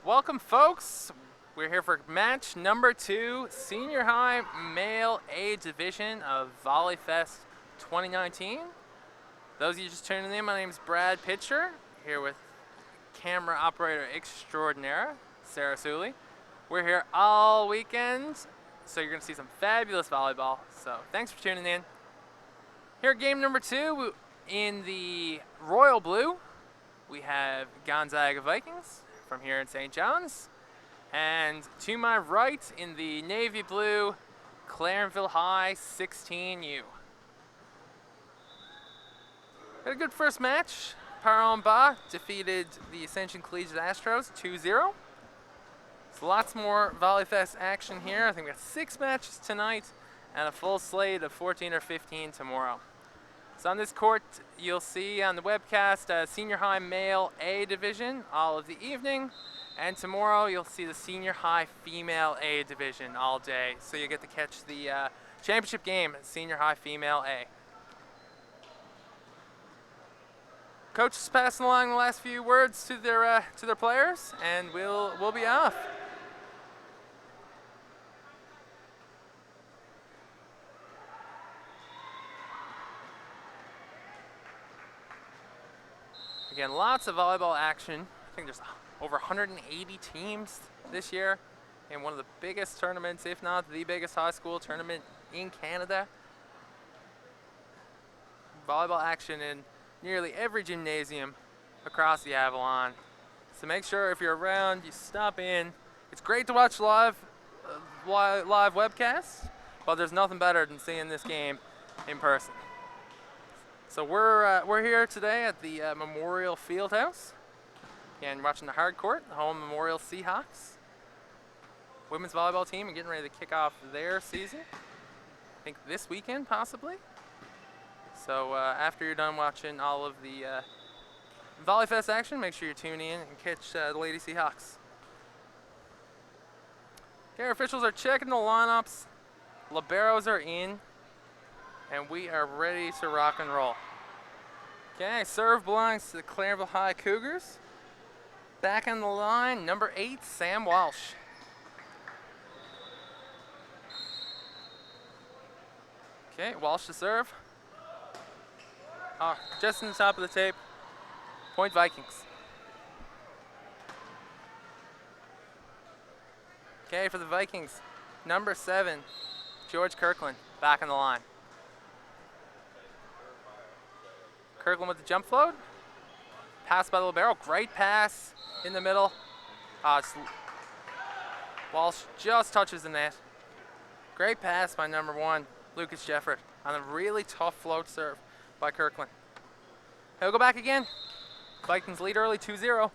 Welcome, folks. We're here for match number 2, Senior High Male A Division of VolleyFest 2019. Those of you just tuning in, my name is Brad Pitcher, here with camera operator extraordinaire, Sarah Suley. We're here all weekend, so you're going to see some fabulous volleyball. So thanks for tuning in. Here at game number 2, in the royal blue, we have Gonzaga Vikings from here in St. John's. And to my right, in the navy blue, Clarenville High 16U. Had a good first match. Paromba defeated the Ascension Collegiate Astros 2-0. So lots more VolleyFest action here. I think we got 6 matches tonight and a full slate of 14 or 15 tomorrow. So on this court, you'll see on the webcast Senior High Male A Division all of the evening. And tomorrow, you'll see the Senior High Female A Division all day. So you get to catch the championship game, Senior High Female A. Coach is passing along the last few words to their players, and we'll be off. Again, lots of volleyball action. I think there's over 180 teams this year in one of the biggest tournaments, if not the biggest high school tournament in Canada. Volleyball action in nearly every gymnasium across the Avalon. So make sure if you're around, you stop in. It's great to watch live webcasts, but there's nothing better than seeing this game in person. So we're here today at the Memorial Fieldhouse. Again, watching the hard court, the home Memorial Seahawks. Women's volleyball team are getting ready to kick off their season. I think this weekend, possibly. So after you're done watching all of the VolleyFest action, make sure you tune in and catch the Lady Seahawks. Okay, our officials are checking the lineups. Liberos are in. And we are ready to rock and roll. Okay, serve belongs to the Clarenville High Cougars. Back on the line, number 8, Sam Walsh. Okay, Walsh to serve. Just in the top of the tape. Point Vikings. Okay, for the Vikings, number 7, George Kirkland, back on the line. Kirkland with the jump float. Pass by the libero. Great pass in the middle. Walsh just touches the net. Great pass by number 1, Lucas Jefford, on a really tough float serve by Kirkland. He'll go back again. Vikings lead early 2-0.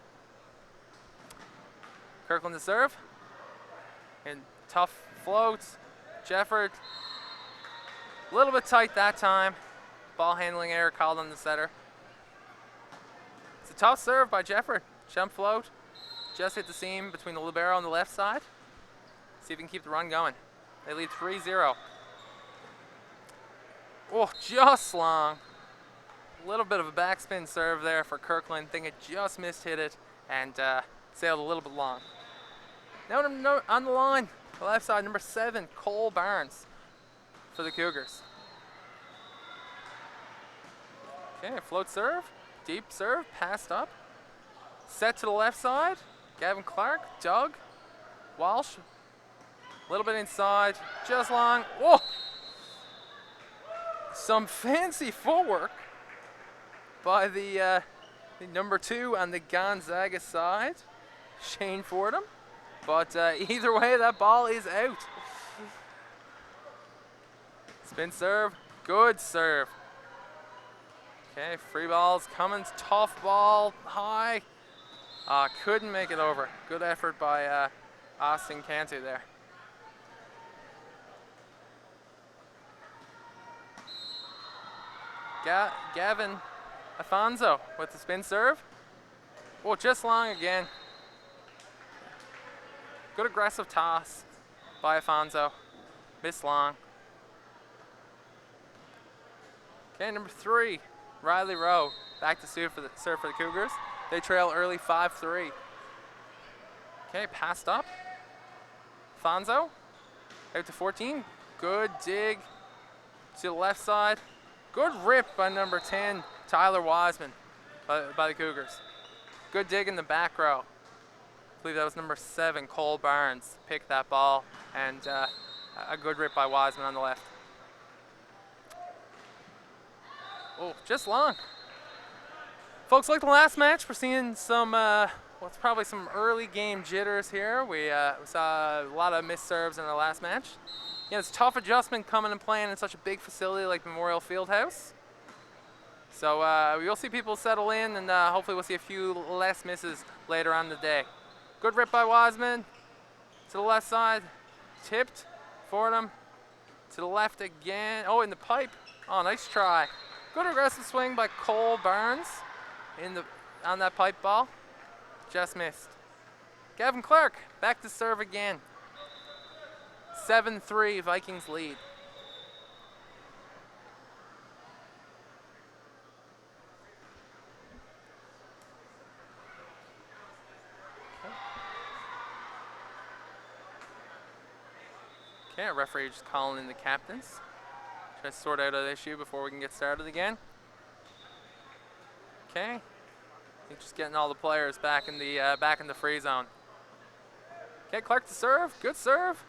Kirkland to serve. And tough floats. Jefford, a little bit tight that time. Ball handling error called on the setter. It's a tough serve by Jefford. Jump float. Just hit the seam between the libero on the left side. See if we can keep the run going. They lead 3-0. Oh, just long. A little bit of a backspin serve there for Kirkland. I think it just missed hit it and sailed a little bit long. Now on the line, the left side, number 7, Cole Barnes for the Cougars. Okay, float serve, deep serve, passed up. Set to the left side, Gavin Clark, Doug, Walsh, a little bit inside, just long. Whoa! Some fancy footwork by the number 2 on the Gonzaga side, Shane Fordham. But either way, that ball is out. Spin serve, good serve. Okay, free balls coming, tough ball, high. Couldn't make it over. Good effort by Austin Cantu there. Gavin Afonso with the spin serve. Oh, just long again. Good aggressive toss by Afonso. Missed long. Okay, number 3, Riley Rowe, back to serve for the Cougars. They trail early 5-3. Okay, passed up. Fonzo, out to 14. Good dig to the left side. Good rip by number 10, Tyler Wiseman, by the Cougars. Good dig in the back row. I believe that was number 7, Cole Barnes, picked that ball, and a good rip by Wiseman on the left. Oh, just long. Folks, like the last match, we're seeing some, what's probably some early game jitters here. We saw a lot of missed serves in our last match. Yeah, it's a tough adjustment coming and playing in such a big facility like Memorial Fieldhouse. So we'll see people settle in, and hopefully we'll see a few less misses later on in the day. Good rip by Wiseman to the left side, tipped for them to the left again. Oh, in the pipe. Oh, nice try. Good aggressive swing by Cole Barnes on that pipe ball. Just missed. Gavin Clark back to serve again. 7-3 Vikings lead. Okay, our referee just calling in the captains. Try to sort out an issue before we can get started again. Okay, I think just getting all the players back in the free zone. Okay, Clark to serve, good serve.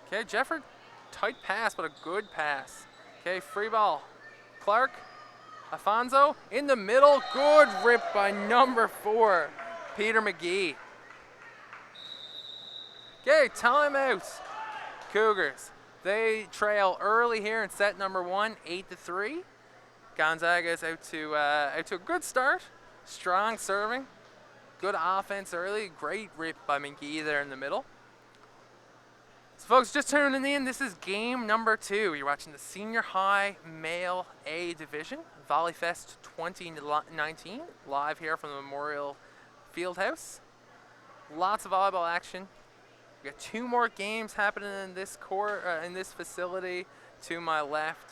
Okay, Jefford, tight pass, but a good pass. Okay, free ball. Clark, Afonso in the middle, good rip by number 4, Peter McGee. Okay, timeout. Cougars. They trail early here in set number 1, 8-3. Gonzaga is out to a good start. Strong serving. Good offense early. Great rip by McGee there in the middle. So folks, just tuning in, this is game number 2. You're watching the Senior High Male A Division, VolleyFest 2019, live here from the Memorial Fieldhouse. Lots of volleyball action. We got 2 more games happening in this in this facility to my left.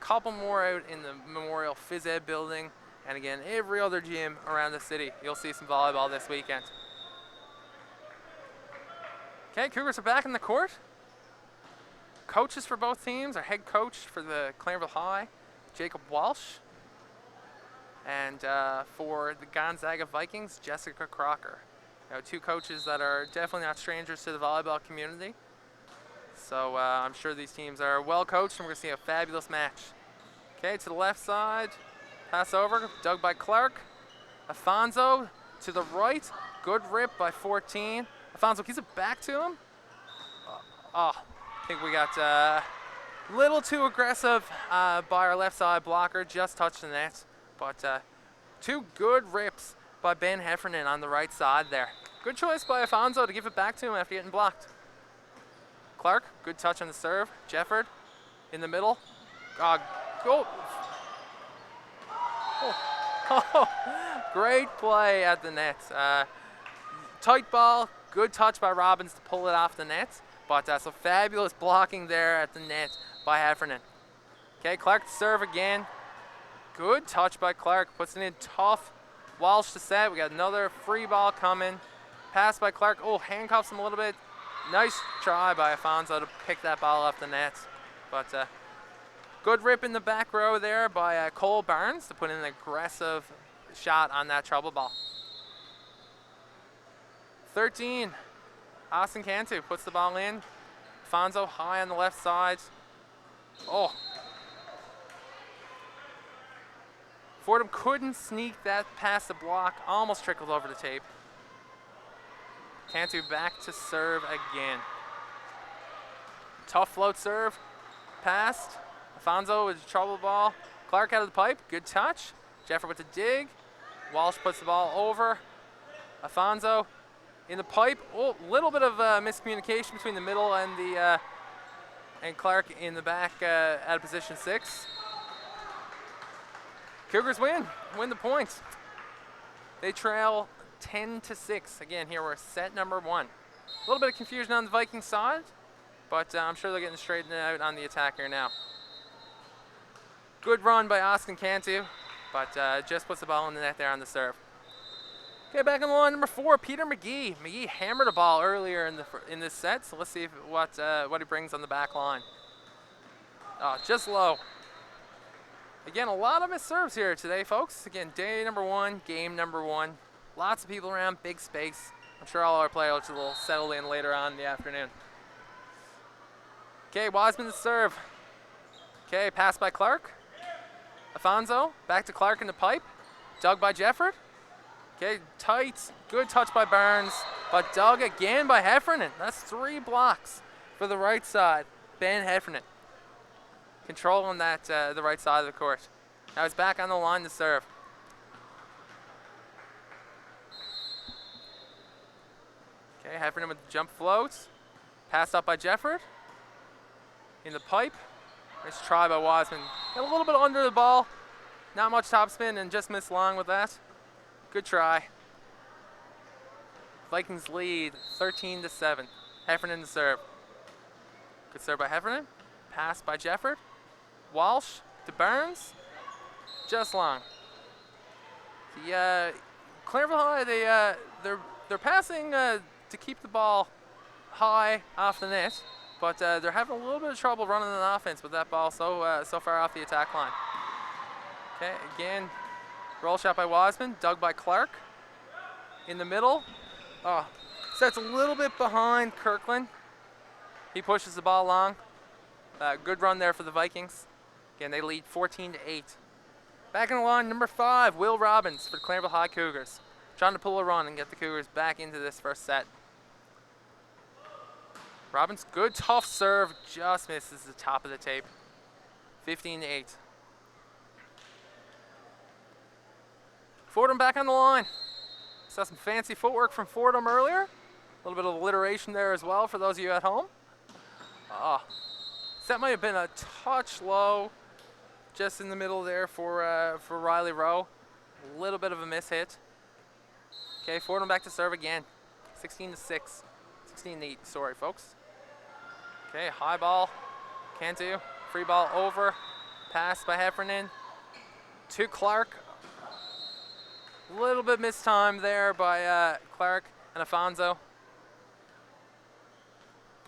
A couple more out in the Memorial Phys Ed building, and again, every other gym around the city. You'll see some volleyball this weekend. Okay, Cougars are back in the court. Coaches for both teams, our head coach for the Clarenville High, Jacob Walsh, and for the Gonzaga Vikings, Jessica Crocker. You know, 2 coaches that are definitely not strangers to the volleyball community. So I'm sure these teams are well coached, and we're going to see a fabulous match. Okay, to the left side, pass over, dug by Clark. Afonso to the right, good rip by 14. Afonso keeps it back to him. I think we got a little too aggressive by our left side blocker, just touched the net. But 2 good rips by Ben Heffernan on the right side there. Good choice by Afonso to give it back to him after getting blocked. Clark, good touch on the serve. Jefford in the middle. Go. Oh. Great play at the net. Tight ball, good touch by Robbins to pull it off the net. But some fabulous blocking there at the net by Heffernan. Okay, Clark to serve again. Good touch by Clark, puts it in tough. Walsh to set, we got another free ball coming. Pass by Clark, handcuffs him a little bit. Nice try by Afonso to pick that ball off the net. But good rip in the back row there by Cole Barnes to put in an aggressive shot on that trouble ball. 13, Austin Cantu puts the ball in. Afonso high on the left side. Fordham couldn't sneak that past the block, almost trickled over the tape. Cantu back to serve again. Tough float serve, passed. Afonso with a trouble ball. Clark out of the pipe, good touch. Jeffrey with the dig. Walsh puts the ball over. Afonso in the pipe. Little bit of miscommunication between the middle and Clark in the back out of position 6. Cougars win the points. They trail 10-6. Again, here we're set number 1. A little bit of confusion on the Viking side, but I'm sure they're getting straightened out on the attack here now. Good run by Austin Cantu, but just puts the ball in the net there on the serve. Okay, back on the line, number 4, Peter McGee. McGee hammered a ball earlier in this set, so let's see what he brings on the back line. Oh, just low. Again, a lot of missed serves here today, folks. Again, day number 1, game number 1. Lots of people around, big space. I'm sure all our players will settle in later on in the afternoon. Okay, Wiseman to serve. Okay, pass by Clark. Afonso, back to Clark in the pipe. Dug by Jefford. Okay, tight, good touch by Burns, but dug again by Heffernan. That's 3 blocks for the right side. Ben Heffernan controlling that the right side of the court. Now he's back on the line to serve. Okay, Heffernan with the jump floats. Passed up by Jefford. In the pipe. Nice try by Wiseman. Got a little bit under the ball. Not much topspin and just missed long with that. Good try. Vikings lead 13-7. Heffernan to serve. Good serve by Heffernan. Pass by Jefford. Walsh to Burns. Just long. The Clareville High, they're passing to keep the ball high off the net, but they're having a little bit of trouble running an offense with that ball so far off the attack line. Okay, again, roll shot by Wiseman, dug by Clark. In the middle, sets a little bit behind Kirkland. He pushes the ball long. Good run there for the Vikings. Again, they lead 14-8. Back in the line, number 5, Will Robbins for the Clareville High Cougars. Trying to pull a run and get the Cougars back into this first set. Robbins, good tough serve, just misses the top of the tape. 15-8. Fordham back on the line. Saw some fancy footwork from Fordham earlier. A little bit of alliteration there as well for those of you at home. That might have been a touch low, just in the middle there for Riley Rowe. A little bit of a miss hit. Okay, Fordham back to serve again. 16-6. 16-8, sorry, folks. Okay, high ball. Cantu. Free ball over. Pass by Heffernan. To Clark. A little bit mistimed there by Clark and Afonso.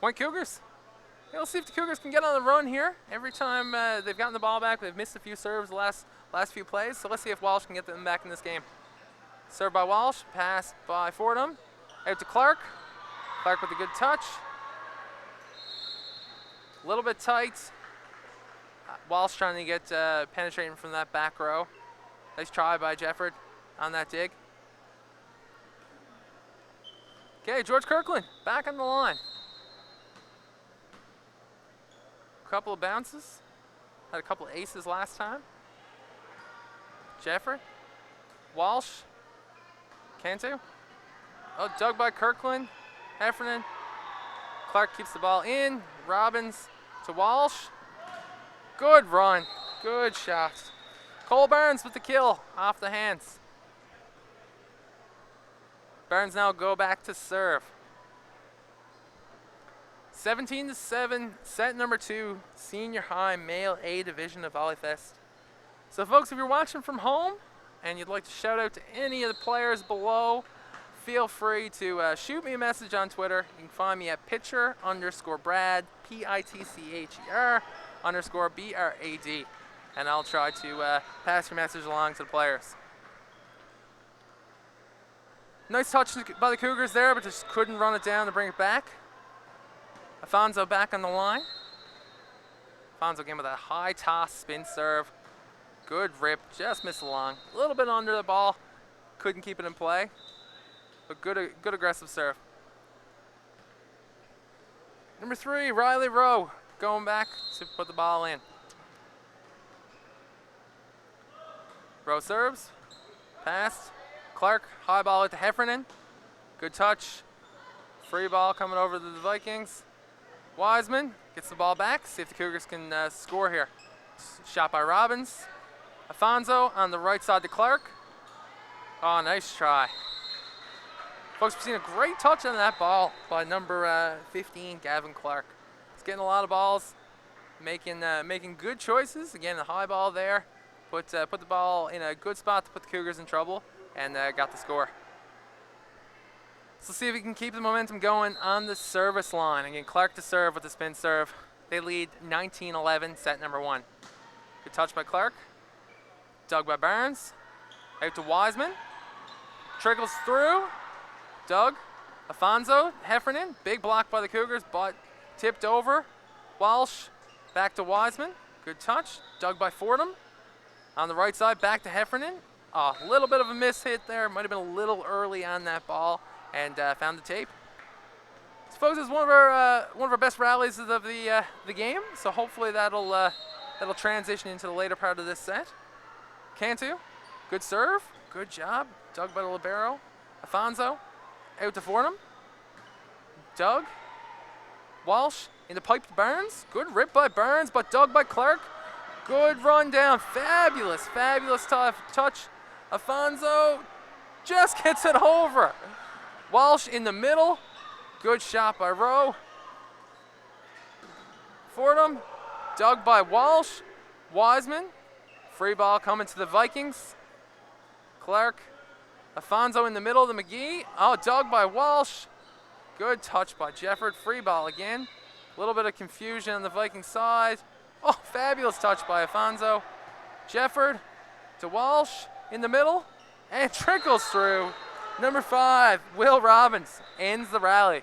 Point Cougars. Okay, let's see if the Cougars can get on the run here. Every time they've gotten the ball back, they've missed a few serves the last few plays. So let's see if Walsh can get them back in this game. Serve by Walsh. Pass by Fordham. Out to Clark. Clark with a good touch. A little bit tight. Walsh trying to get penetrating from that back row. Nice try by Jefford on that dig. Okay, George Kirkland back on the line. Couple of bounces. Had a couple of aces last time. Jefford. Walsh. Cantu. Dug by Kirkland. Heffernan. Clark keeps the ball in. Robbins to Walsh. Good run. Good shot. Cole Burns with the kill off the hands. Burns now go back to serve. 17-7, set number 2, senior high male A division of VolleyFest. So folks, if you're watching from home and you'd like to shout out to any of the players below, feel free to shoot me a message on Twitter. You can find me at pitcher_Brad, PITCHER_BRAD, and I'll try to pass your message along to the players. Nice touch by the Cougars there, but just couldn't run it down to bring it back. Afonso back on the line. Afonso again with a high toss spin serve. Good rip, just missed along. A little bit under the ball, couldn't keep it in play, but good aggressive serve. Number 3, Riley Rowe, going back to put the ball in. Rowe serves, passed. Clark, high ball to Heffernan. Good touch. Free ball coming over to the Vikings. Wiseman gets the ball back. See if the Cougars can score here. Shot by Robbins. Afonso on the right side to Clark. Oh, nice try. Folks, we've seen a great touch on that ball by number 15, Gavin Clark. He's getting a lot of balls, making good choices. Again, the high ball there. Put the ball in a good spot to put the Cougars in trouble, and got the score. So let's see if we can keep the momentum going on the service line. Again, Clark to serve with the spin serve. They lead 19-11, set number 1. Good touch by Clark. Dug by Barnes. Out to Wiseman. Trickles through. Dug. Alfonso. Heffernan. Big block by the Cougars, but tipped over. Walsh. Back to Wiseman. Good touch. Dug by Fordham. On the right side, back to Heffernan. A little bit of a miss hit there. Might have been a little early on that ball, and found the tape. This, folks, is one of our best rallies of the game. So hopefully that'll transition into the later part of this set. Cantu, good serve, good job. Dug by the libero. Alfonso, out to Fordham. Dug. Walsh in the pipe to Burns. Good rip by Burns, but dug by Clark. Good run down. Fabulous, fabulous touch. Alfonso just gets it over. Walsh in the middle. Good shot by Rowe. Fordham. Dug by Walsh. Wiseman. Free ball coming to the Vikings. Clark. Alfonso in the middle of the McGee. Oh, dug by Walsh. Good touch by Jefford. Free ball again. A little bit of confusion on the Viking side. Oh, fabulous touch by Alfonso. Jefford to Walsh in the middle. And trickles through. Number 5, Will Robbins, ends the rally.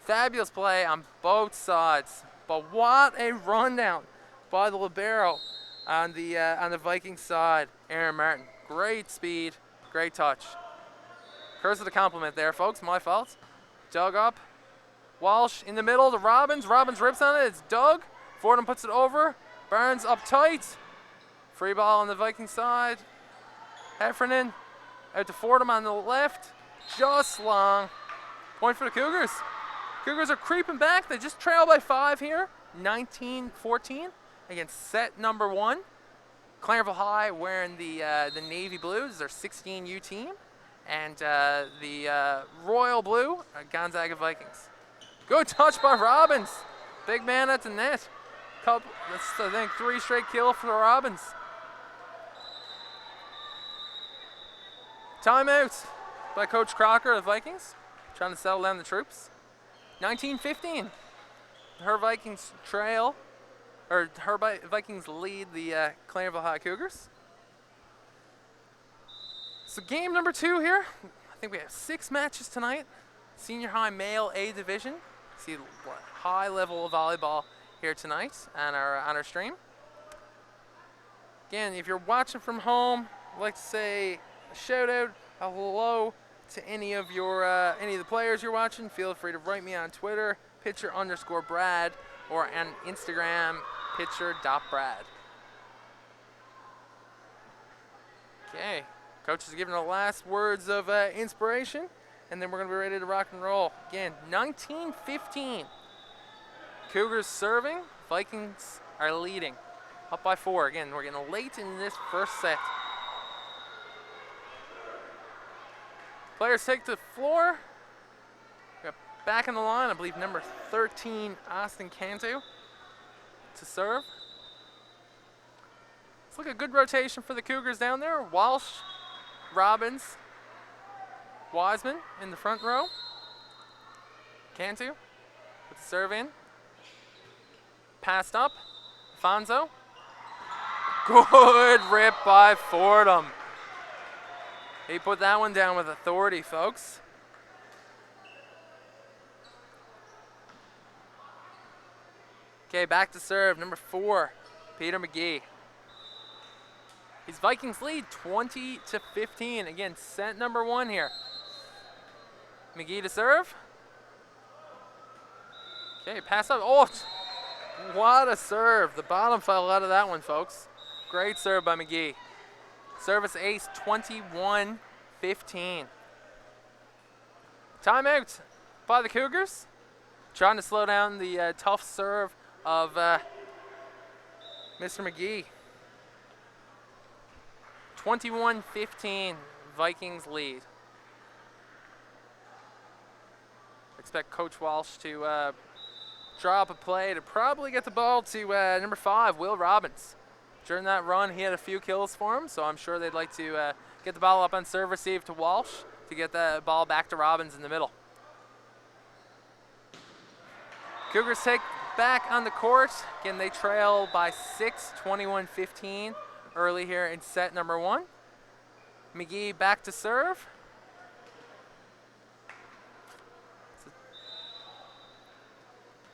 Fabulous play on both sides. But what a rundown by the libero on the Viking side, Aaron Martin. Great speed, great touch. Curse of the compliment there, folks, my fault. Dug up. Walsh in the middle to Robbins. Robbins rips on it, it's Dug. Fordham puts it over. Burns up tight. Free ball on the Viking side. Heffernan out to Fordham on the left. Just long. Point for the Cougars. Cougars are creeping back. They just trail by 5 here. 19-14 against set number 1. Clareville High wearing the navy blues, their 16U team. And the royal blue, Gonzaga Vikings. Good touch by Robbins. Big man at the net. That's, I think, 3 straight kills for the Robbins. Timeout by Coach Crocker of the Vikings, trying to settle down the troops. 19-15. Her Vikings trail, or her Vikings lead the Clareville High Cougars. So game number 2 here. I think we have 6 matches tonight. Senior high male A division. See high level of volleyball here tonight on our stream. Again, if you're watching from home, I'd like to say a shout out, a hello to any of the players you're watching. Feel free to write me on Twitter, pitcher_Brad, or on Instagram, pitcher.brad. Okay, coach is giving the last words of inspiration, and then we're going to be ready to rock and roll. Again, 19-15. Cougars serving, Vikings are leading. Up by 4. Again, we're getting late in this first set. Players take to the floor. We got back in the line, I believe number 13, Austin Cantu, to serve. It's like a good rotation for the Cougars down there. Walsh, Robbins, Wiseman in the front row. Cantu with the serve in. Passed up. Alfonso. Good rip by Fordham. He put that one down with authority, folks. Okay, back to serve, number 4, Peter McGee. His Vikings lead 20-15. Again, set number 1 here. McGee to serve. Okay, pass up. Oh, what a serve. The bottom fell out of that one, folks. Great serve by McGee. Service ace, 21-15. Timeout by the Cougars. Trying to slow down the tough serve of Mr. McGee. 21-15, Vikings lead. Expect Coach Walsh to draw up a play to probably get the ball to number 5, Will Robbins. During that run, he had a few kills for him, so I'm sure they'd like to get the ball up on serve receive to Walsh. to get the ball back to Robbins in the middle. Cougars take back on the court. Again, they trail by 6, 21-15 early here in set number 1. McGee back to serve.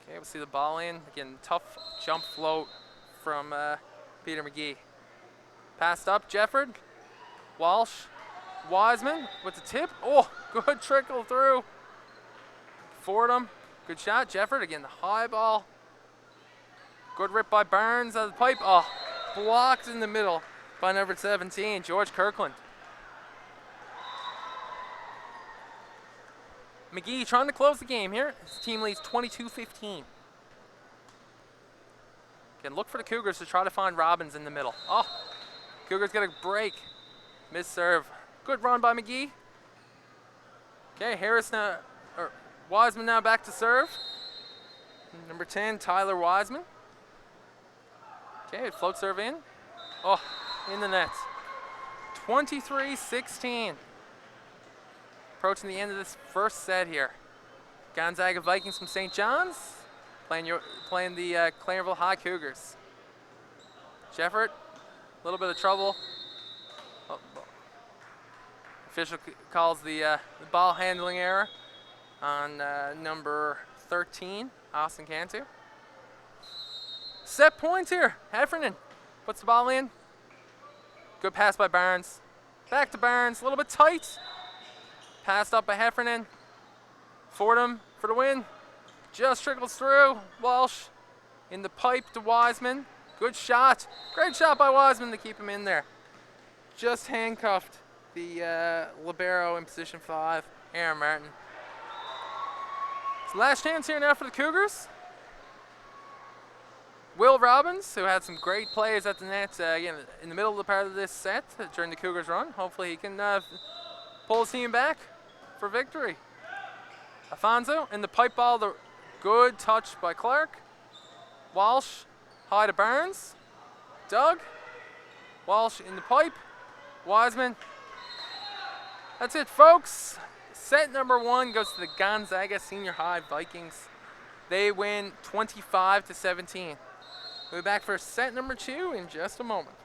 Okay, we'll see the ball in. Again, tough jump float from Peter McGee. Passed up, Jefford. Walsh. Wiseman with the tip. Oh, good trickle through. Fordham. Good shot. Jefford again, the high ball. Good rip by Burns out of the pipe. Oh, blocked in the middle by number 17, George Kirkland. McGee trying to close the game here. His team leads 22-15. Again, look for the Cougars to try to find Robbins in the middle. Oh, Cougars get a break. Miss serve. Good run by McGee. Okay, Harris now, or Wiseman now back to serve. Number 10, Tyler Wiseman. Okay, float serve in. Oh, in the net. 23-16. Approaching the end of this first set here. Gonzaga Vikings from St. John's playing the Clarenville High Cougars. Jefford, a little bit of trouble. Oh, official calls the ball handling error on number 13, Austin Cantu. Set points here. Heffernan puts the ball in. Good pass by Barnes. Back to Barnes, a little bit tight. Passed up by Heffernan. Fordham for the win. Just trickles through. Walsh in the pipe to Wiseman. Good shot. Great shot by Wiseman to keep him in there. Just handcuffed the libero in position 5, Aaron Martin. So last chance here now for the Cougars. Will Robbins, who had some great plays at the net again in the middle of the part of this set during the Cougars run. Hopefully he can pull his team back for victory. Afonso in the pipe ball, the good touch by Clark. Walsh, high to Barnes. Doug, Walsh in the pipe. Wiseman. That's it, folks. Set number 1 goes to the Gonzaga Senior High Vikings. They win 25-17. We'll be back for set number 2 in just a moment.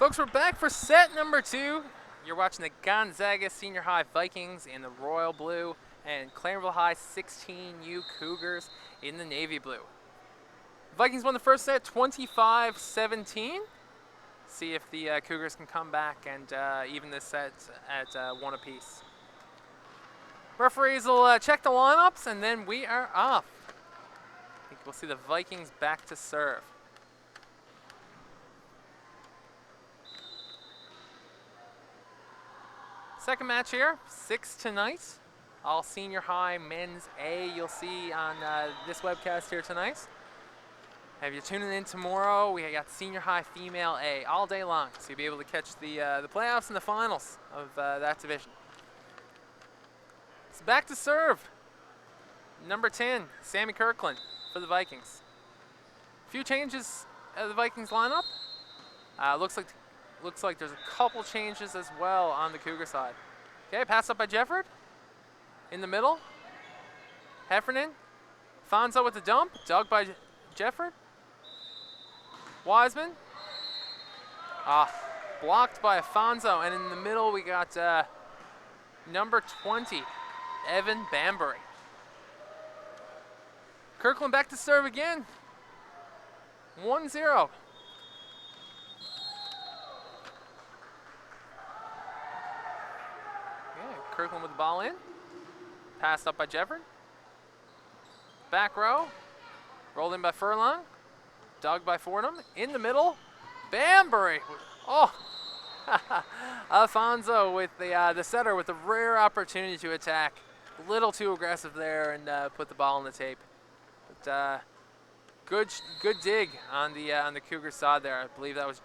Folks, we're back for set number 2. You're watching the Gonzaga Senior High Vikings in the royal blue and Claremont High 16U Cougars in the navy blue. Vikings won the first set 25-17. See if the Cougars can come back and even this set at 1 apiece. Referees will check the lineups and then we are off. I think we'll see the Vikings back to serve. Second match here, 6 tonight. All senior high men's A you'll see on this webcast here tonight. If you're tuning in tomorrow, we got senior high female A all day long. So you'll be able to catch the playoffs and the finals of that division. It's back to serve. Number 10, Sammy Kirkland for the Vikings. A few changes of the Vikings lineup. Looks like there's a couple changes as well on the Cougar side. Okay, pass up by Jefford. In the middle. Heffernan. Fonzo with the dump. Dug by Jefford. Wiseman. Blocked by Afonso. And in the middle we got number 20, Evan Bambury. Kirkland back to serve again. 1-0. Kirkland with the ball in. Passed up by Jefford. Back row. Rolled in by Furlong. Dug by Fordham. In the middle. Bambury. Oh! Alfonso with the setter with a rare opportunity to attack. A little too aggressive there and put the ball on the tape. But good dig on the Cougar side there. I believe that was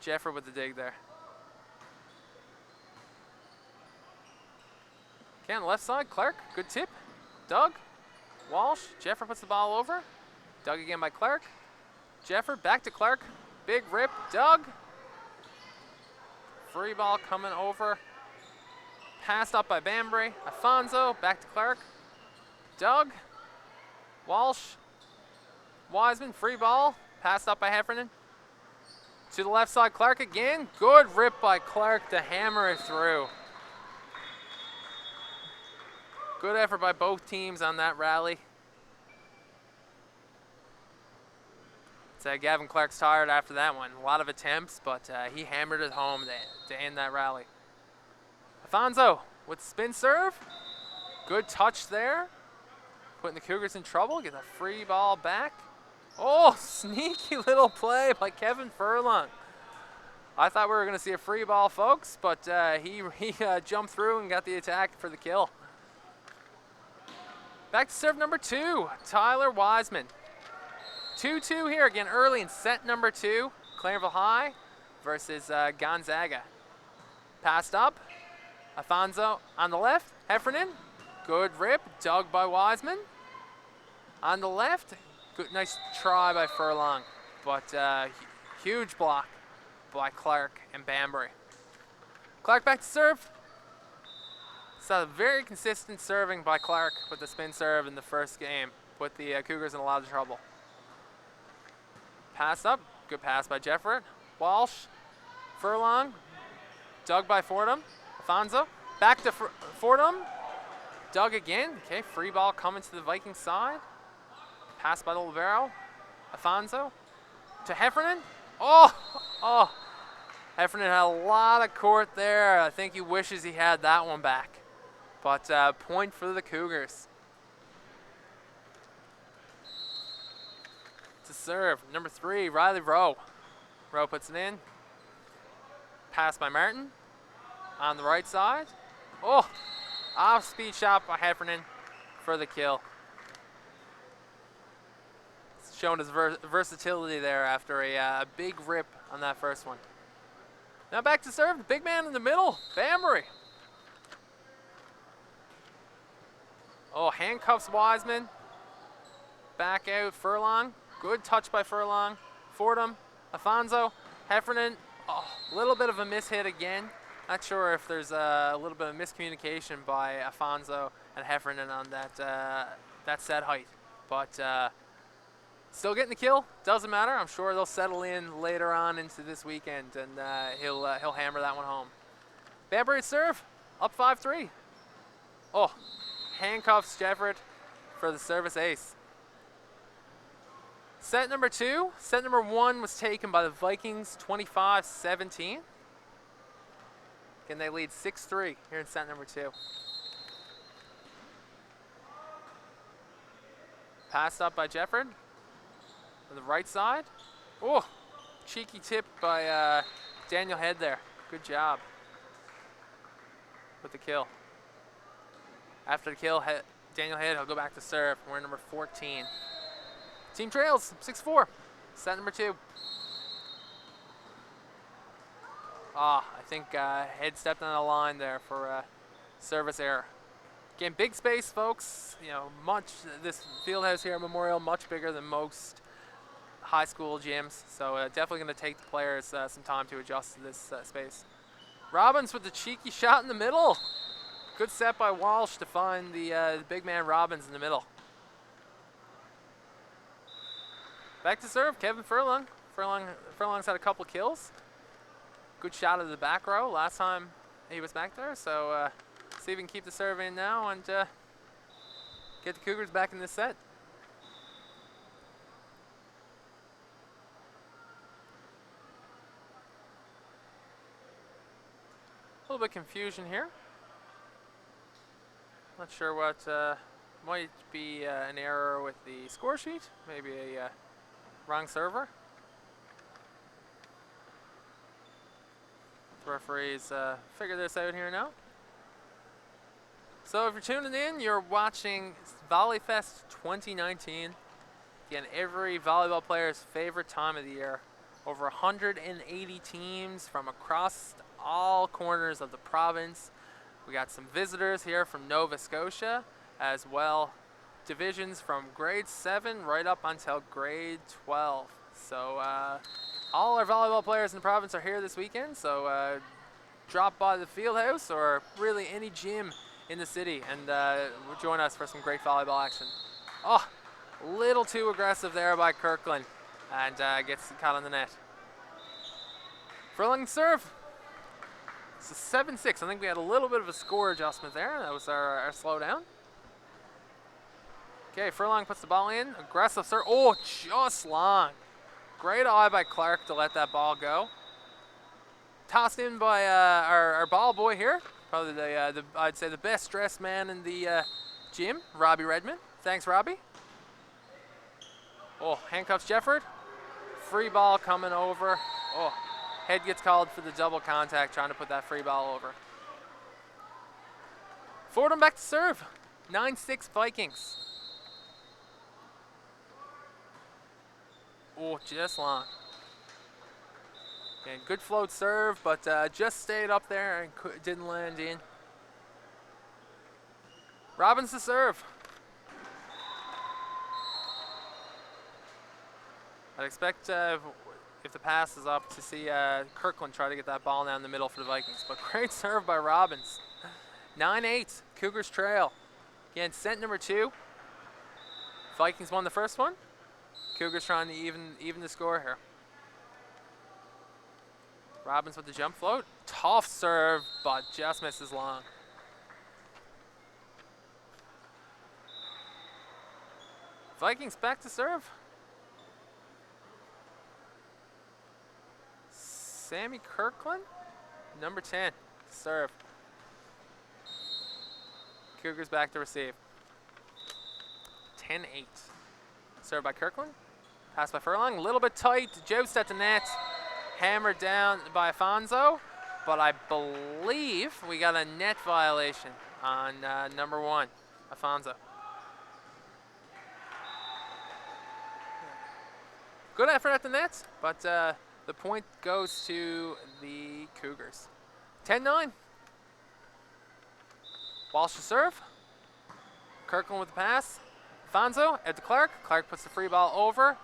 Jefford with the dig there. Okay, on the left side, Clark, good tip. Doug, Walsh, Jefford puts the ball over. Doug again by Clark. Jefford back to Clark. Big rip, Doug. Free ball coming over. Passed up by Bambury. Afonso, back to Clark. Doug, Walsh, Wiseman, free ball. Passed up by Heffernan. To the left side, Clark again. Good rip by Clark to hammer it through. Good effort by both teams on that rally. So Gavin Clark's tired after that one. A lot of attempts, but he hammered it home to end that rally. Afonso with spin serve. Good touch there. Putting the Cougars in trouble. Get the free ball back. Oh, sneaky little play by Kevin Furlong. I thought we were going to see a free ball, folks, but he jumped through and got the attack for the kill. Back to serve number 2, Tyler Wiseman. 2-2 here again early in set number 2. Claremont High versus Gonzaga. Passed up. Afonso on the left. Heffernan. Good rip. Dug by Wiseman. On the left. Good, nice try by Furlong. But huge block by Clark and Bambury. Clark back to serve. So very consistent serving by Clark with the spin serve in the first game. Put the Cougars in a lot of trouble. Pass up. Good pass by Jefford. Walsh. Furlong. Dug by Fordham. Afonso. Back to Fordham. Dug again. Okay, free ball coming to the Viking side. Pass by the libero. Afonso. To Heffernan. Oh! Heffernan had a lot of court there. I think he wishes he had that one back. But point for the Cougars. To serve, number 3, Riley Rowe. Rowe puts it in. Pass by Martin. On the right side. Oh! Off-speed shot by Heffernan for the kill. It's showing his versatility there after a big rip on that first one. Now back to serve, the big man in the middle, Bambury. Oh, handcuffs Wiseman. Back out, Furlong. Good touch by Furlong. Fordham, Afonso, Heffernan. Oh, a little bit of a mishit again. Not sure if there's a little bit of miscommunication by Afonso and Heffernan on that set height. But Still getting the kill. Doesn't matter. I'm sure they'll settle in later on into this weekend, and he'll hammer that one home. Banbury serve, up 5-3. Oh, handcuffs Jefford for the service ace. Set number 2. Set number 1 was taken by the Vikings, 25-17. Again, they lead 6-3 here in set number 2. Passed up by Jefford on the right side. Oh, cheeky tip by Daniel Head there. Good job with the kill. After the kill, Daniel Head, he'll go back to serve. We're in number 14. Team trails, 6-4. Set number 2. I think Head stepped on the line there for service error. Again, big space, folks. You know, this field house here at Memorial, much bigger than most high school gyms. So definitely going to take the players some time to adjust to this space. Robbins with the cheeky shot in the middle. Good set by Walsh to find the big man Robbins in the middle. Back to serve, Kevin Furlong. Furlong's had a couple kills. Good shot of the back row last time he was back there. So see if we can keep the serve in now and get the Cougars back in this set. A little bit of confusion here. Not sure what might be an error with the score sheet. Maybe a wrong server. The referees figure this out here now. So if you're tuning in, you're watching VolleyFest 2019. Again, every volleyball player's favorite time of the year. Over 180 teams from across all corners of the province. We got some visitors here from Nova Scotia as well. Divisions from grade 7 right up until grade 12. So all our volleyball players in the province are here this weekend. So drop by the field house or really any gym in the city and join us for some great volleyball action. Oh, a little too aggressive there by Kirkland and gets caught on the net. Furlong serve. It's a 7-6. I think we had a little bit of a score adjustment there. That was our slowdown. Okay, Furlong puts the ball in. Aggressive serve. Oh, just long. Great eye by Clark to let that ball go. Tossed in by our ball boy here. Probably I'd say the best dressed man in the gym, Robbie Redmond. Thanks, Robbie. Oh, handcuffs Jefford. Free ball coming over. Oh, Head gets called for the double contact, trying to put that free ball over. Fordham back to serve. 9-6 Vikings. Oh, just long. Okay, good float serve, but just stayed up there and didn't land in. Robbins to serve. I'd expect if the pass is up to see Kirkland try to get that ball down the middle for the Vikings. But great serve by Robbins. 9-8, Cougars trail. Again, set number 2. Vikings won the first one. Cougars trying to even the score here. Robbins with the jump float. Tough serve, but just misses long. Vikings back to serve. Sammy Kirkland, number 10, serve. Cougars back to receive. 10-8. Served by Kirkland. Pass by Furlong, a little bit tight. Joust at the net. Hammered down by Afonso. But I believe we got a net violation on number 1, Afonso. Good effort at the net, but the point goes to the Cougars. 10-9. Walsh to serve. Kirkland with the pass. Fonzo at the Clark. Clark puts the free ball over.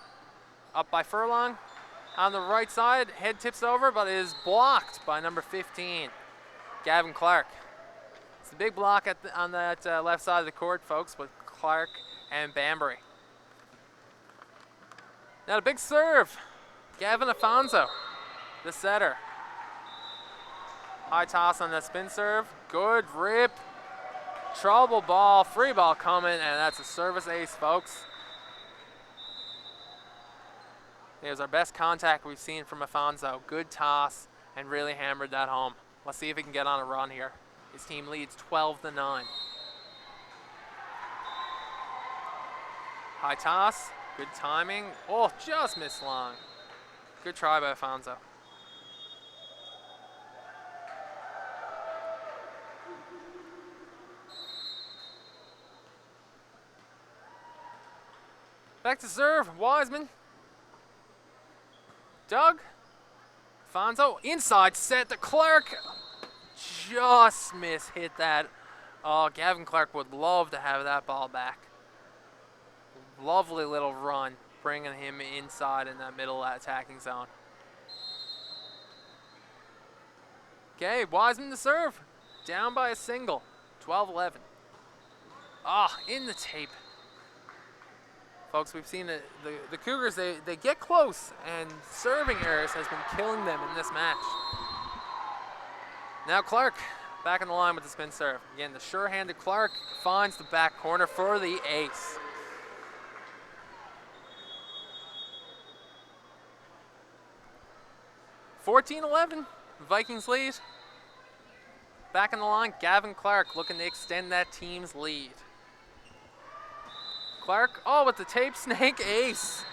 Up by Furlong. On the right side, Head tips over, but it is blocked by number 15, Gavin Clark. It's a big block on that left side of the court, folks, with Clark and Banbury. Now a big serve. Gavin Afonso, the setter. High toss on the spin serve. Good rip. Trouble ball. Free ball coming, and that's a service ace, folks. There's our best contact we've seen from Afonso. Good toss and really hammered that home. Let's see if he can get on a run here. His team leads 12-9. High toss. Good timing. Oh, just missed long. Good try by Afonso. Back to serve, Wiseman. Doug. Afonso, inside set to Clark. Just hit that. Oh, Gavin Clark would love to have that ball back. Lovely little run, bringing him inside in that middle attacking zone. Okay, Wiseman to serve. Down by a single, 12-11. Ah, in the tape. Folks, we've seen the Cougars, they get close, and serving errors has been killing them in this match. Now Clark back in the line with the spin serve. Again, the sure-handed Clark finds the back corner for the ace. (14-11), Vikings lead. Back in the line, Gavin Clark looking to extend that team's lead. Clark, oh, with the tape snake ace.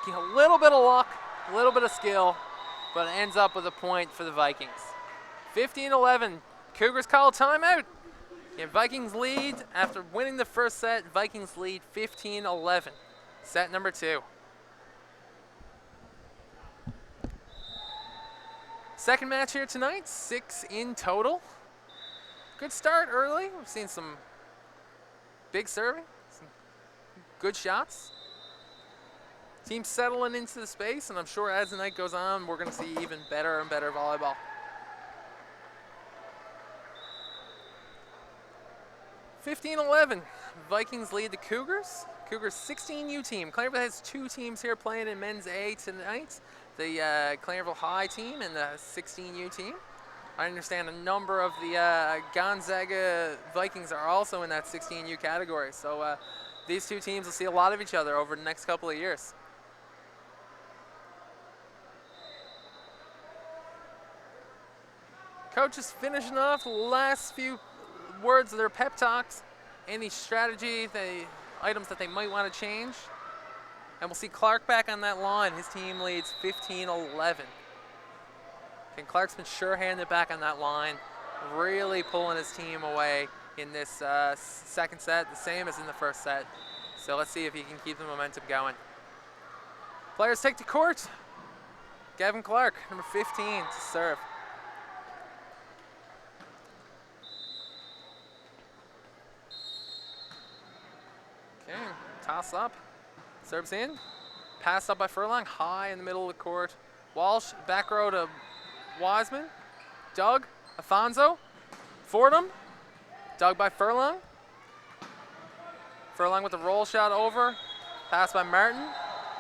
A little bit of luck, a little bit of skill, but it ends up with a point for the Vikings. 15-11, Cougars call a timeout. Yeah, Vikings lead after winning the first set. Vikings lead 15-11. Set number 2. Second match here tonight, 6 in total. Good start early. We've seen some big serving. Good shots. Team settling into the space, and I'm sure as the night goes on, we're going to see even better and better volleyball. (15-11), Vikings lead the Cougars. Cougars 16U team. Clairville has 2 teams here playing in men's A tonight. The Clairville High team and the 16U team. I understand a number of the Gonzaga Vikings are also in that 16U category. So these 2 teams will see a lot of each other over the next couple of years. Coach is finishing off the last few words of their pep talks. Any strategy, items that they might want to change. And we'll see Clark back on that line. His team leads 15-11. And Clark's been sure-handed back on that line, really pulling his team away in this second set, the same as in the first set. So let's see if he can keep the momentum going. Players take to court. Gavin Clark, number 15, to serve. Okay, toss up. Serves in. Pass up by Furlong, high in the middle of the court. Walsh, back row to Wiseman. Doug, Afonso, Fordham. Doug by Furlong. Furlong with the roll shot over. Pass by Martin.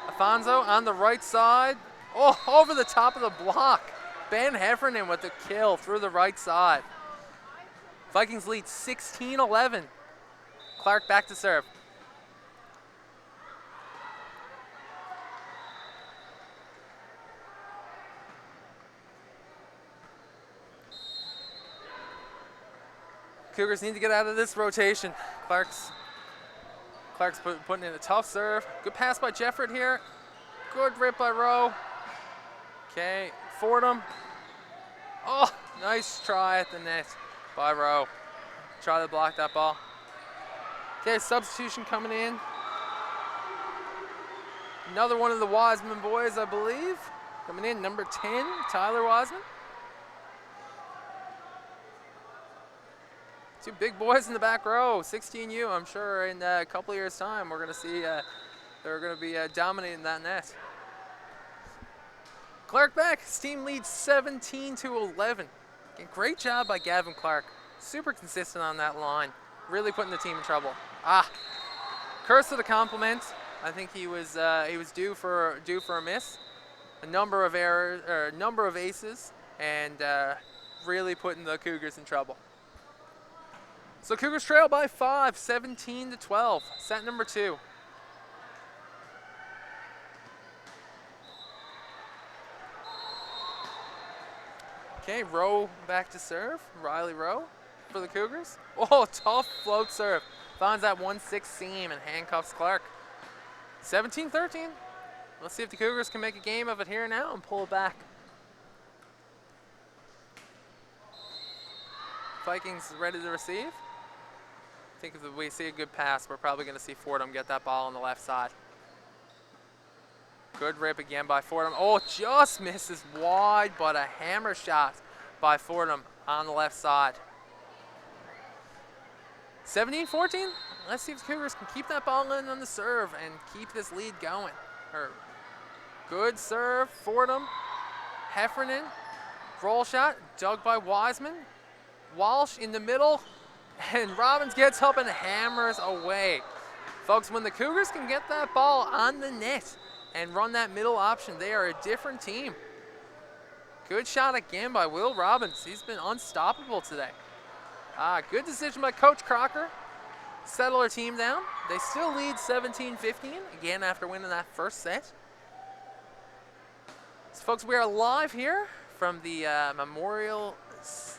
Afonso on the right side. Oh, over the top of the block. Ben Heffernan with the kill through the right side. Vikings lead 16-11. Clark back to serve. Cougars need to get out of this rotation. Clark's putting in a tough serve. Good pass by Jefford here. Good rip by Rowe. Okay, Fordham. Oh, nice try at the net by Rowe. Try to block that ball. Okay, substitution coming in. Another one of the Wiseman boys, I believe. Coming in, number 10, Tyler Wiseman. 2 big boys in the back row, 16U. I'm sure in a couple of years' time we're going to see they're going to be dominating that net. Clark back. His team leads 17-11. Again, great job by Gavin Clark. Super consistent on that line. Really putting the team in trouble. Curse of the compliment. I think he was due for a miss, a number of errors or a number of aces, and really putting the Cougars in trouble. So Cougars trail by 5, 17-12. Set number 2. Okay, Rowe back to serve. Riley Rowe for the Cougars. Oh, tough float serve. Finds that 1-6 seam and handcuffs Clark. 17-13. Let's see if the Cougars can make a game of it here now and pull it back. Vikings ready to receive. I think if we see a good pass, we're probably going to see Fordham get that ball on the left side. Good rip again by Fordham. Oh, just misses wide, but a hammer shot by Fordham on the left side. 17-14. Let's see if the Cougars can keep that ball in on the serve and keep this lead going. Good serve, Fordham. Heffernan, roll shot, dug by Wiseman. Walsh in the middle, and Robbins gets up and hammers away. Folks, when the Cougars can get that ball on the net and run that middle option, they are a different team. Good shot again by Will Robbins. He's been unstoppable today. Good decision by Coach Crocker. Settle our team down. They still lead 17-15, again after winning that first set. So folks, we are live here from the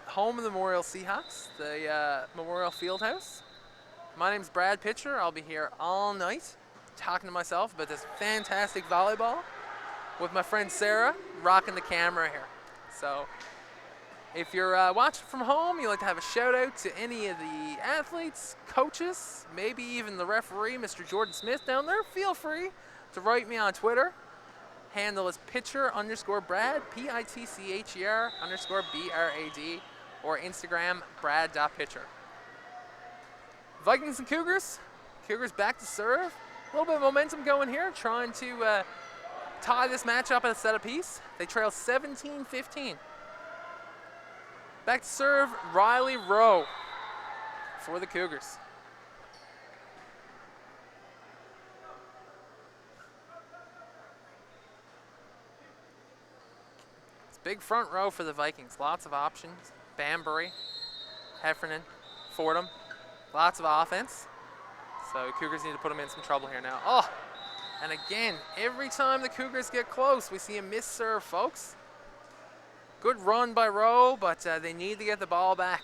home of the Memorial Seahawks, the Memorial Fieldhouse. My name's Brad Pitcher. I'll be here all night talking to myself about this fantastic volleyball with my friend Sarah rocking the camera here. So if you're watching from home, you'd like to have a shout out to any of the athletes, coaches, maybe even the referee, Mr. Jordan Smith down there, feel free to write me on Twitter. Handle is Pitcher_Brad, PITCHER_BRAD, or Instagram, Brad.Pitcher. Vikings and Cougars. Cougars back to serve. A little bit of momentum going here, trying to tie this match up at a set apiece. They trail 17-15. Back to serve, Riley Rowe for the Cougars. Big front row for the Vikings. Lots of options. Banbury, Heffernan, Fordham. Lots of offense. So Cougars need to put them in some trouble here now. Oh, and again, every time the Cougars get close, we see a miss serve, folks. Good run by Rowe, but they need to get the ball back.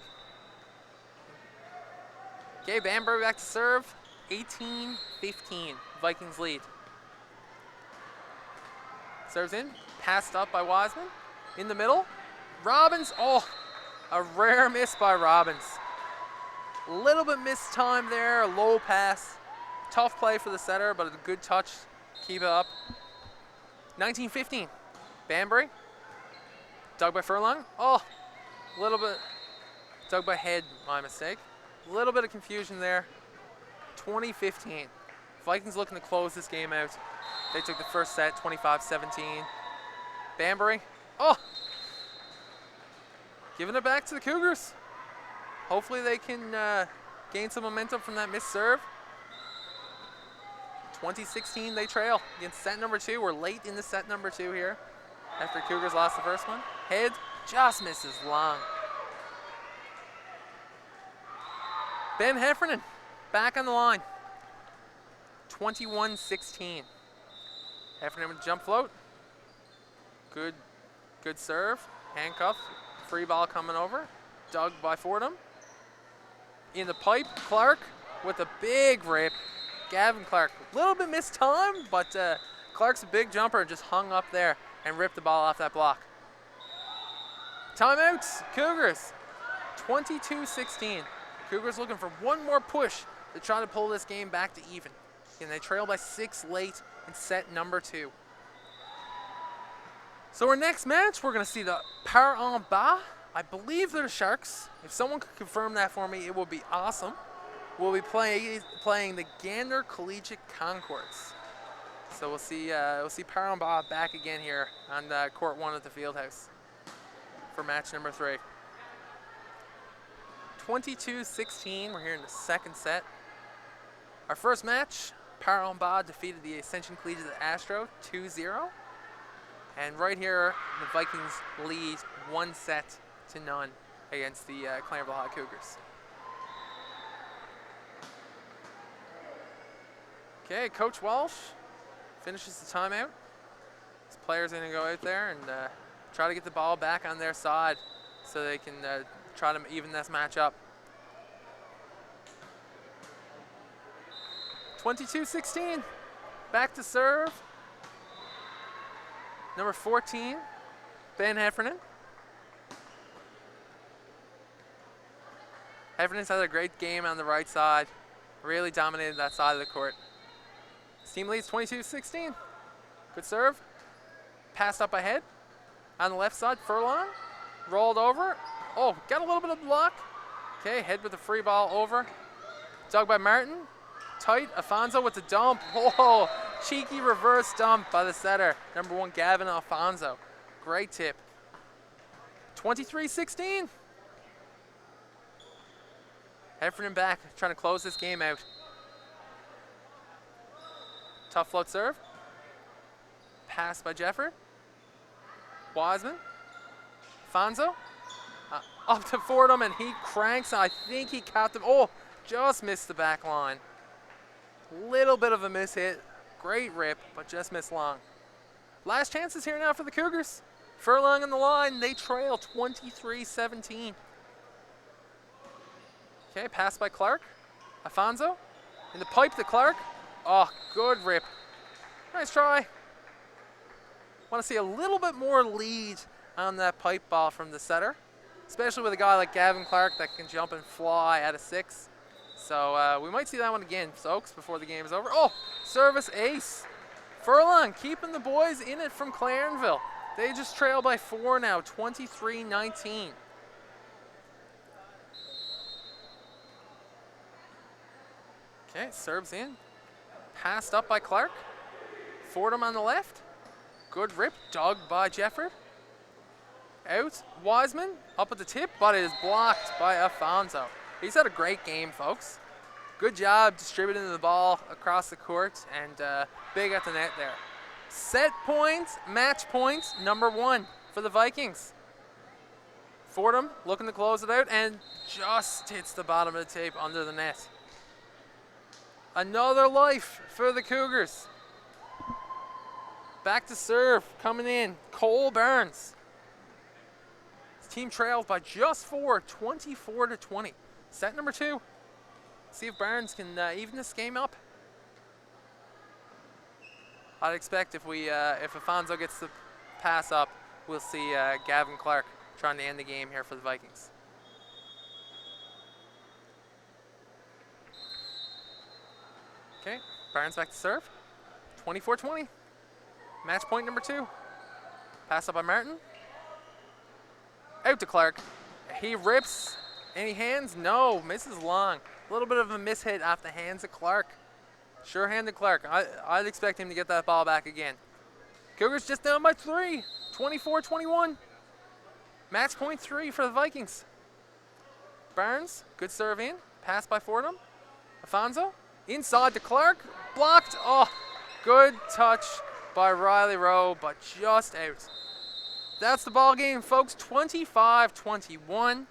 Okay, Banbury back to serve. 18-15. Vikings lead. Serves in. Passed up by Wiseman. In the middle, Robbins, oh, a rare miss by Robbins. A little bit missed time there, a low pass. Tough play for the setter, but a good touch. Keep it up. 19-15, Banbury. Dug by Furlong, oh, a little bit, dug by Head, my mistake. A little bit of confusion there. 20-15, Vikings looking to close this game out. They took the first set, 25-17. Banbury, oh, giving it back to the Cougars. Hopefully they can gain some momentum from that missed serve. 20-16 they trail against set number 2. We're late in the set number 2 here after Cougars lost the first one. Head just misses long. Ben Heffernan back on the line. 21-16. Heffernan with jump float. Good serve. Handcuff. Free ball coming over. Dug by Fordham. In the pipe, Clark with a big rip. Gavin Clark. A little bit missed time, but Clark's a big jumper and just hung up there and ripped the ball off that block. Timeouts. Cougars. 22-16. Cougars looking for one more push to try to pull this game back to even. And they trail by 6 late in set number 2. So our next match, we're going to see the Par en Bas. I believe they're the Sharks. If someone could confirm that for me, it would be awesome. We'll be playing the Gander Collegiate Concords. So we'll see Par en Bas back again here on court 1 at the Fieldhouse for match number 3. 22-16. We're here in the second set. Our first match, Parambah defeated the Ascension Collegiate Astro 2-0. And right here, the Vikings lead 1-0 against the Claremont High Cougars. Okay, Coach Walsh finishes the timeout. His players are going to go out there and try to get the ball back on their side so they can try to even this match up. 22-16, back to serve. Number 14, Ben Heffernan. Heffernan's had a great game on the right side. Really dominated that side of the court. His team leads 22-16. Good serve. Passed up ahead. On the left side, Furlong. Rolled over. Oh, got a little bit of block. Okay, head with the free ball over. Dug by Martin. Tight. Alfonso with the dump. Oh, cheeky reverse dump by the setter. Number 1, Gavin Alfonso. Great tip. 23-16. Heffernan back, trying to close this game out. Tough float serve. Pass by Jefford. Wiseman. Fonzo. Up to Fordham, and he cranks. I think he capped him. Oh, just missed the back line. Little bit of a miss hit. Great rip, but just missed long. Last chances here now for the Cougars. Furlong on the line. They trail 23-17. Okay, pass by Clark. Alfonso. In the pipe to Clark. Oh, good rip. Nice try. Want to see a little bit more lead on that pipe ball from the setter, especially with a guy like Gavin Clark that can jump and fly at a 6. So we might see that one again, Stokes, before the game is over. Oh, service ace. Furlong keeping the boys in it from Clarenville. They just trail by 4 now, 23-19. Okay, serves in. Passed up by Clark. Fordham on the left. Good rip, dug by Jefford. Out, Wiseman, up at the tip, but it is blocked by Alfonso. He's had a great game, folks. Good job distributing the ball across the court, and big at the net there. Set points, match points, number 1 for the Vikings. Fordham looking to close it out, and just hits the bottom of the tape under the net. Another life for the Cougars. Back to serve, coming in, Cole Burns. His team trails by just 4, 24-20. Set number 2. See if Burns can even this game up. I'd expect if Alfonso gets the pass up, we'll see Gavin Clark trying to end the game here for the Vikings. Okay, Burns back to serve. 24-20. Match point number 2. Pass up by Martin. Out to Clark. He rips. Any hands? No. Misses long. A little bit of a mishit off the hands of Clark. Sure-handed Clark. I'd expect him to get that ball back again. Cougars just down by 3. 24-21. Match point 3 for the Vikings. Burns. Good serve in. Pass by Fordham. Alfonso. Inside to Clark. Blocked. Oh, good touch by Riley Rowe, but just out. That's the ball game, folks. 25-21.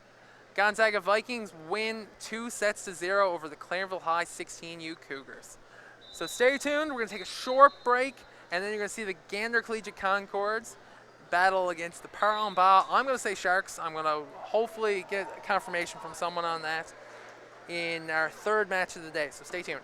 Gonzaga Vikings win 2-0 over the Clarenville High 16U Cougars. So stay tuned. We're going to take a short break, and then you're going to see the Gander Collegiate Concords battle against the Parambah. I'm going to say Sharks. I'm going to hopefully get confirmation from someone on that in our 3rd match of the day. So stay tuned.